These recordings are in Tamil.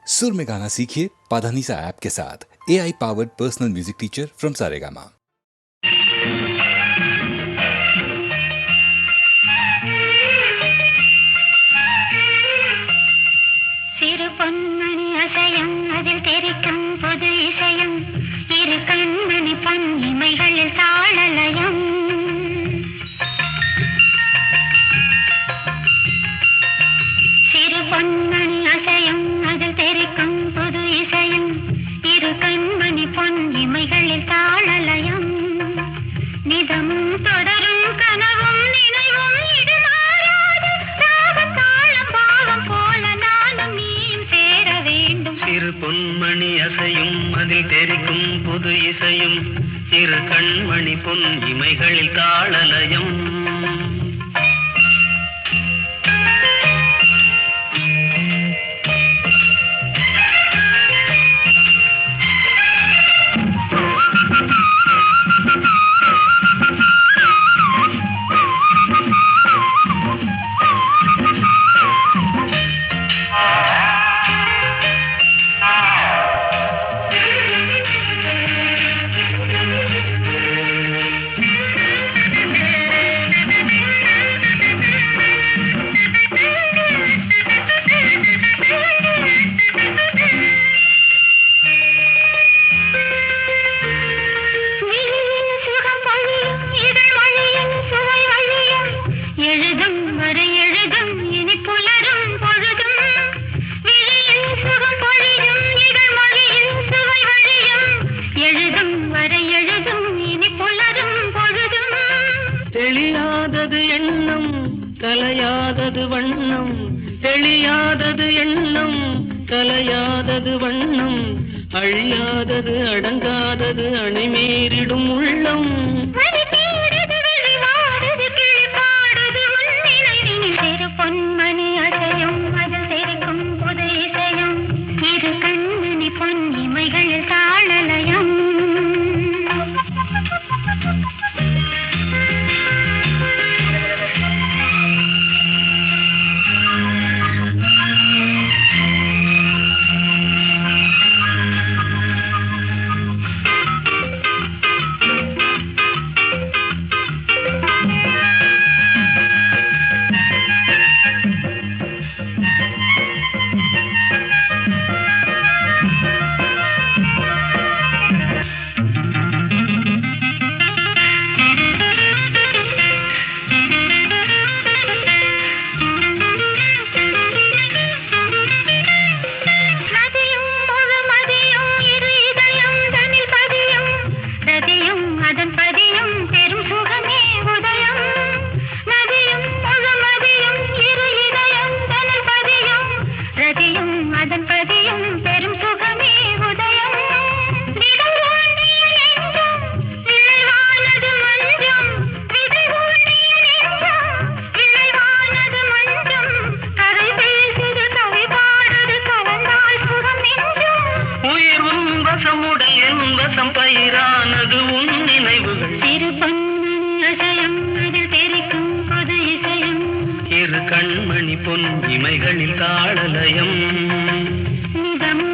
सुर में गाना सीखिए पाधानीसा ऐप के साथ। AI powered personal music teacher from Saregama. சிறு பொன்மணி அசையும் அதில் தெரிக்கும் புது இசையும் இரு கண்மணி பொன் இமைகளில் தாளலயம். சிறு பொன்மணி அசையும் அதில் தெரிக்கும் புது இசையும் இரு கண்மணி பொன் இமைகளில் தாளலயம். நிதமும் தொடரும் கனவும் நினைவும் இது மாறாது ராகத்தாளம் பாவம் போல நானும் நீயும் சேர வேண்டும். சிறு பொன்மணி அசையும் அதில் தெரிக்கும் புது இசையும் இரு கண்மணி பொன் இமைகளில் தாளலயம். தெளியாதது எண்ணம் கலையாதது வண்ணம், தெளியாதது எண்ணம் கலையாதது வண்ணம், அழியாதது அடங்காதது அணைமீறிடும் உள்ளம். சிறு பொன்மணி அசையும் அதில் தெரிக்கும் புது இசையும் இரு கண்மணி பொன் இமைகளில் தாளலயம். பயிரானது உன் நினைவுகள். சிறு பொன்மணி அசையும் அதில் தெரிக்கும் புது இசையும் இரு கண்மணி பொன் இமைகளில் தாளலயம். நிதமும்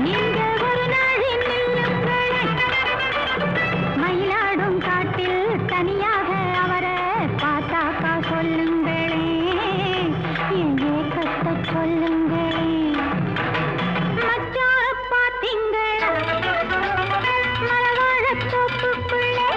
நீங்க ஒரு நாளில் நில்லுங்களே. மயிலாடும் காட்டில் தனியாக அவரை பார்த்தாக்கா சொல்லுங்களே, என் ஏக்கத்தை சொல்லுங்களே. மச்சார பாத்தீங்களா மலவாழத் தோப்புக்குள்ளே?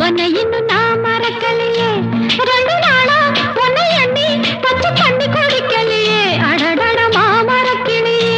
உன்னை இன்னும் நான் மறக்கலையே, 2 நாளா உன்னை எண்ணி பச்சை தண்ணி குடிக்கலையே, அடடட மாமரக்கிளியே.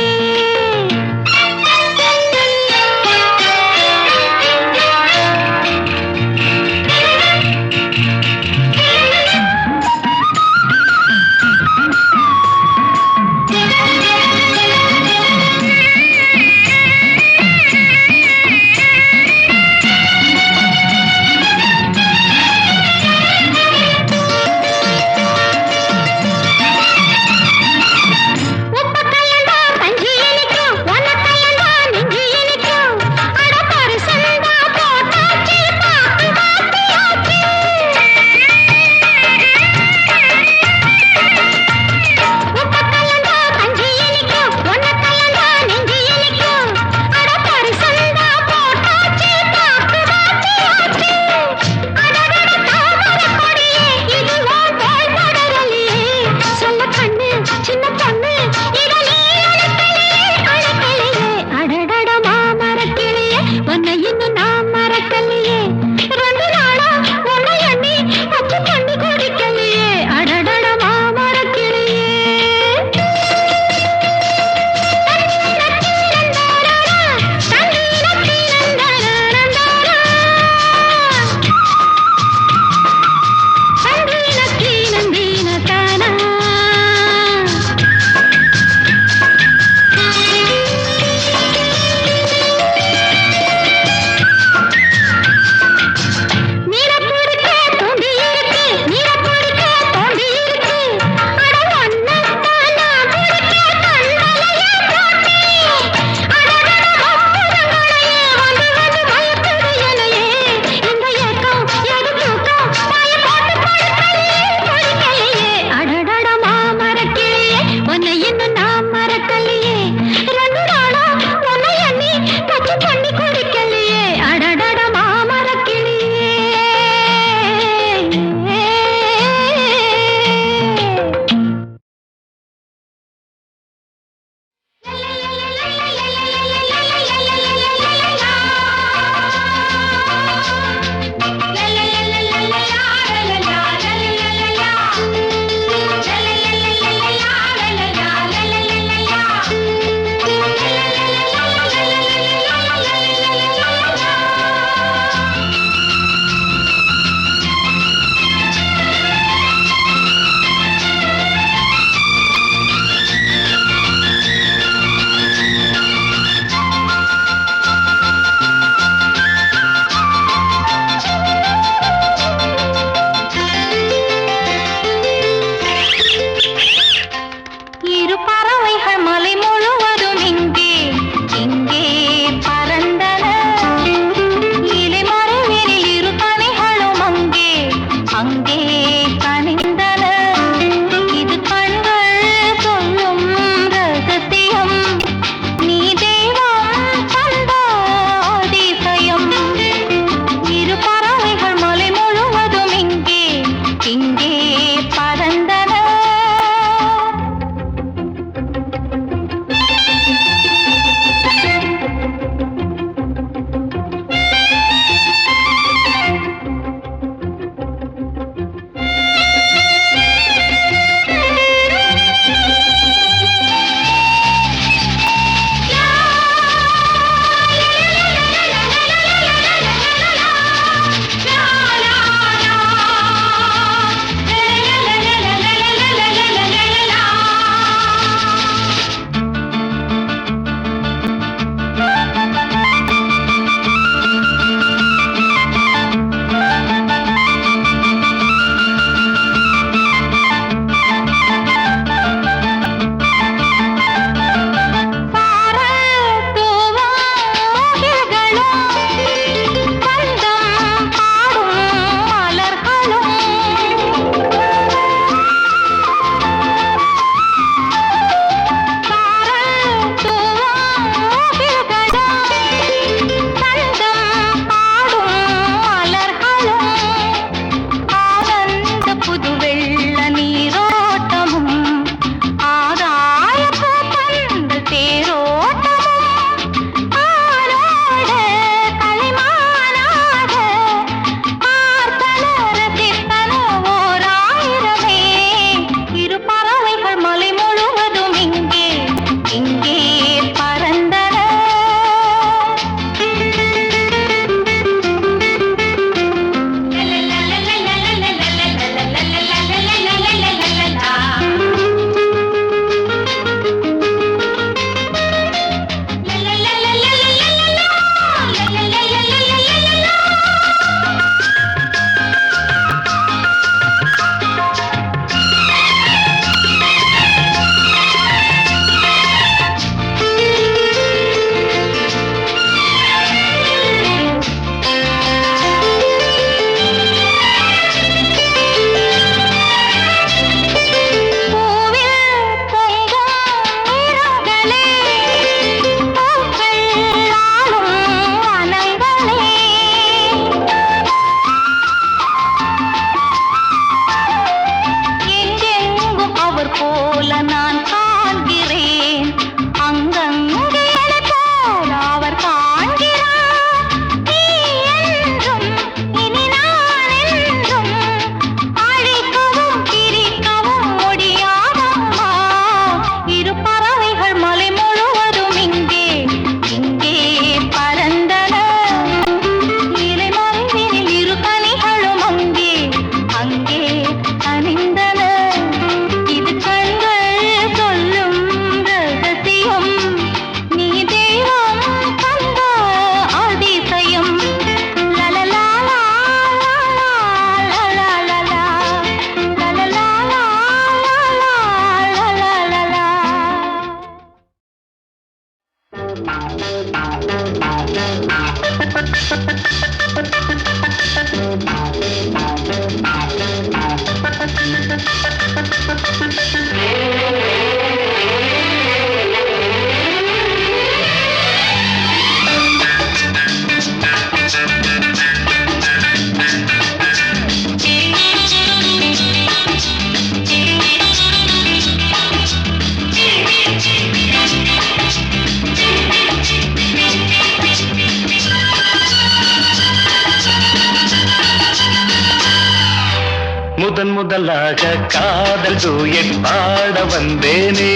முதன் முதலாக காதல் டூயட் பாட வந்தேனே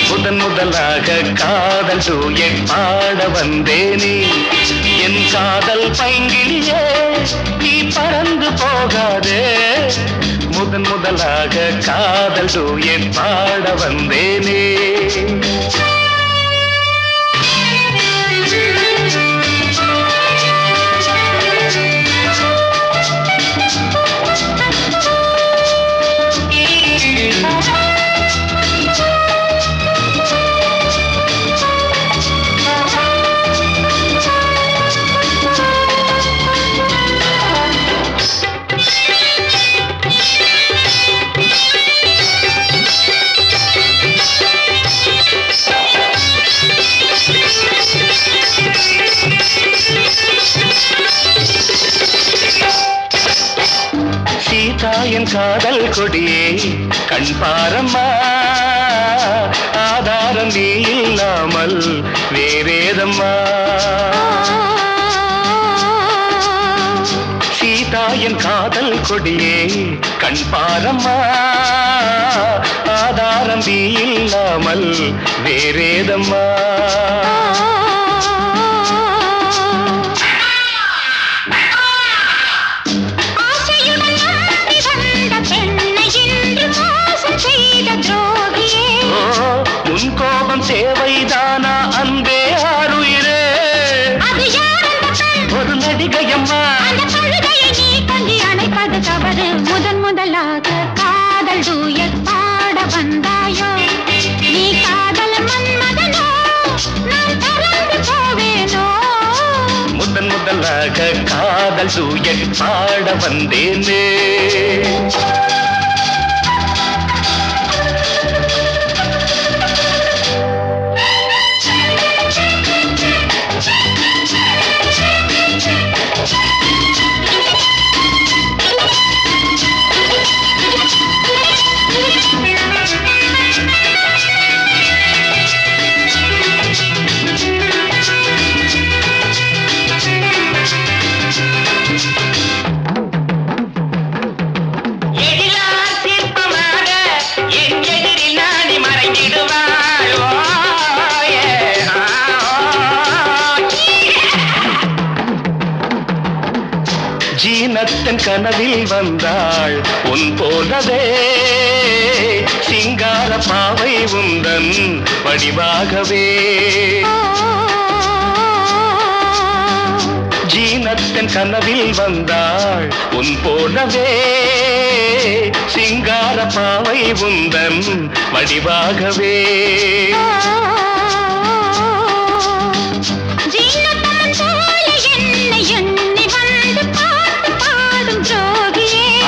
முதன் முதலாக காதல் டூயட் பாட வந்தேனே என் காதல் பைங்கிலியே நீ பறந்து போகாதே முதன் முதலாக காதல் டூயட் பாட வந்தேனே என் காதல் கொடியே கண் பாரம்மா ஆதாரம் நீ இல்லாமல் வேறேதம்மா சீதா என் காதல் கொடியே கண் பாரம்மா ஆதாரம் நீ இல்லாமல் வேறேதம்மா உன் கோபம் தேவைதானா அன்பே ஆருயிரே ஒரு நடிகையம்மா அணைப்பது தவறு முதன் முதலாக காதல் டூயட் பாட வந்தாயோ நீ காதல் மன்மதனோ நான் பறந்து போவேனோ முதன் முதலாக காதல் டூயட் பாட வந்தேனே ஜீனத்தன் கனவில் வந்தாள் உன் போலவே சிங்கார பாவை உந்தன் வடிவாகவே ஜீனத்தன் கனவில் வந்தாள் உன் போலவே சிங்கார பாவை உந்தன் வடிவாகவே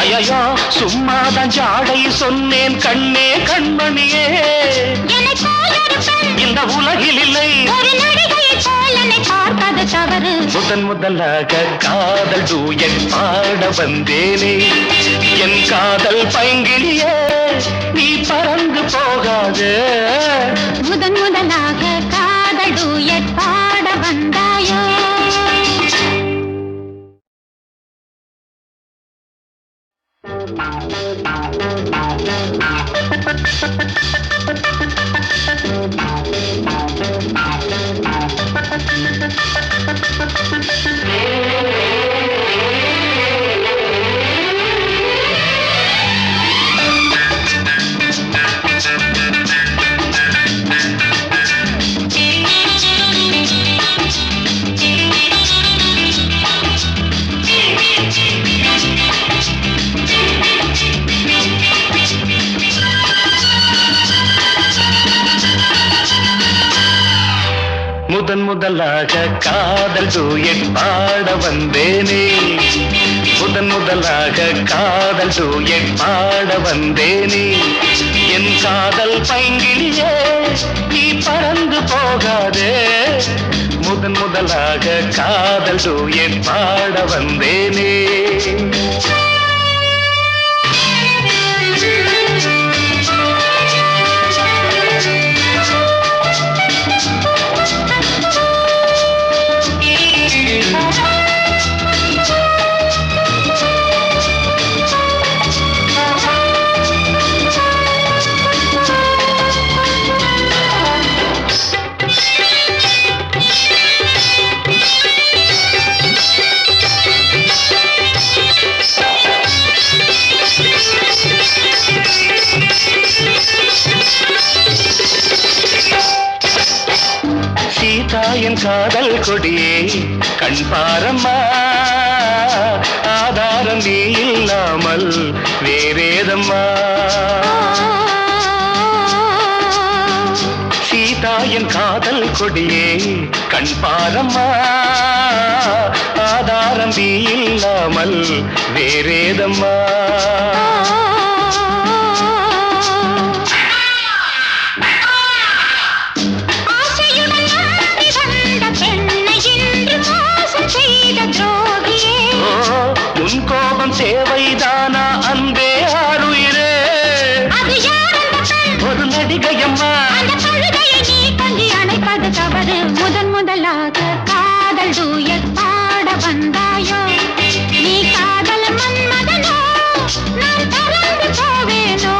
ஐயோ சும்மாதான் ஜாடை சொன்னேன் கண்ணே கண்மணியே இந்த உலகில் இல்லை முதன் முதலாக காதல் டூயட் பாட வந்தேனே என் காதல் பைங்கிலியே நீ பறந்து போகாது முதன் முதலாக காதல் டூயட் பாட வந்தாயோ முதன் முதலாக காதல் டூயட் பாட வந்தேனே முதன் முதலாக காதல் டூயட் பாட வந்தேனே என் காதல் பைங்கிலியே நீ பறந்து போகாதே முதன் முதலாக காதல் டூயட் பாட வந்தேனே என் காதல் கொடியே கண் பாரம்மா ஆதாரம் நீ இல்லாமல் வேறேதம்மா சீதா என் காதல் கொடியே கண் பாரம்மா ஆதாரம் நீ இல்லாமல் வேறேதம்மா உன் கோபம் தேவைதானா அன்பே ஆருயிரே ஒரு நடிகையம்மா அணைப்பது தவறு முதலாக காதல் டூயட் பாட வந்தாயோ நீ காதல் மன்மதனோ நான் பறந்து போவேனோ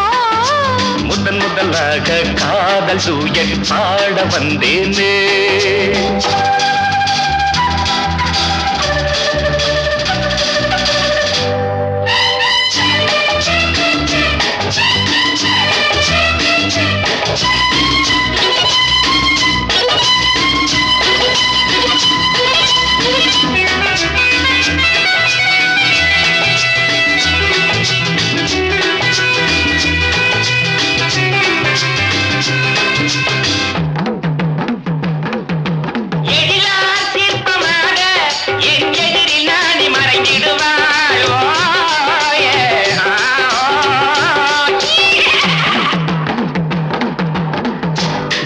முதலாக காதல் டூயட் பாட வந்தேனே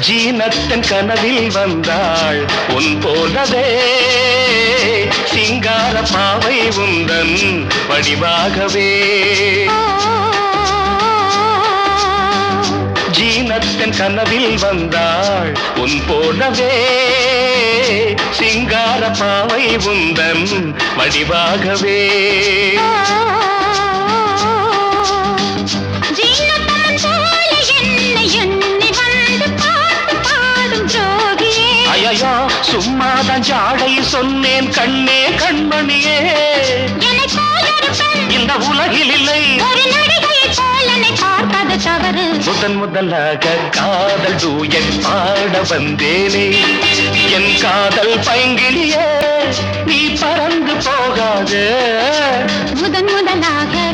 ஜீனத்தன் கனவில் வந்தாள் உன் போலவே சிங்கார பாவை உந்தன் வடிவாகவே ஜீனத்தன் கனவில் வந்தாள் உன் போலவே சிங்கார பாவை உந்தன் வடிவாகவே ஐயோ சும்மாதான் ஜாடை சொன்னேன் கண்ணே கண்மணியே இந்த உலகில் இல்லை பார்ப்பது தவறு முதலாக காதல் டூயட் பாட வந்தேனே என் காதல் பைங்கிலியே நீ பறந்து போகாது முதலாக